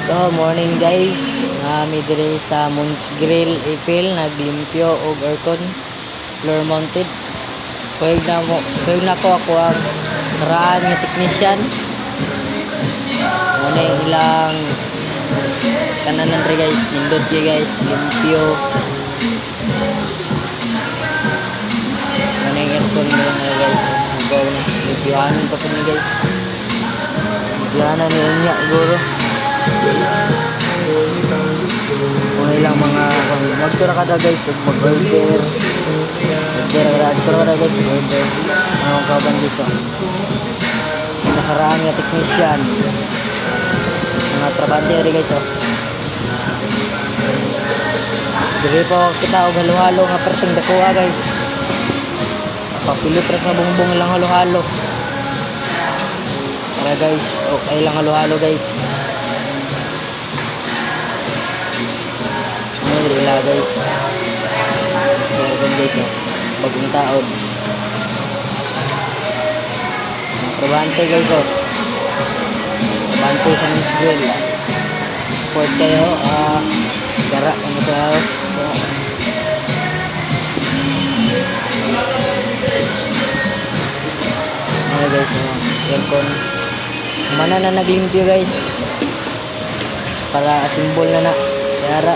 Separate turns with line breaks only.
So, morning guys. Nami dire sa Mons Grill Ipil naglimpyo og aircon floor mounted. Kuyog na ko ako ang karaan nga technician. Muna yung ilang kananan re guys, nindot kayo guys, limpyo. Muna yung aircon na guys, magaw na. Limpyohanan pa po niya guys. Limpyohanan niya siguro. Kung ilang mga magtura ka na guys mag-order magtura ka na guys mag-order anong kaban guys nakaraan nga technician mga trabante rin guys dili po kita og halo-halo nga perting dakuha guys papilit ra sa bongbong lang halo-halo para guys okay lang halo-halo guys. Ila guys guys bagong taon trabante guys trabante sa Mons Grill support kayo gara ano sa guys aircon mana na naglimpyo guys para simbol na gara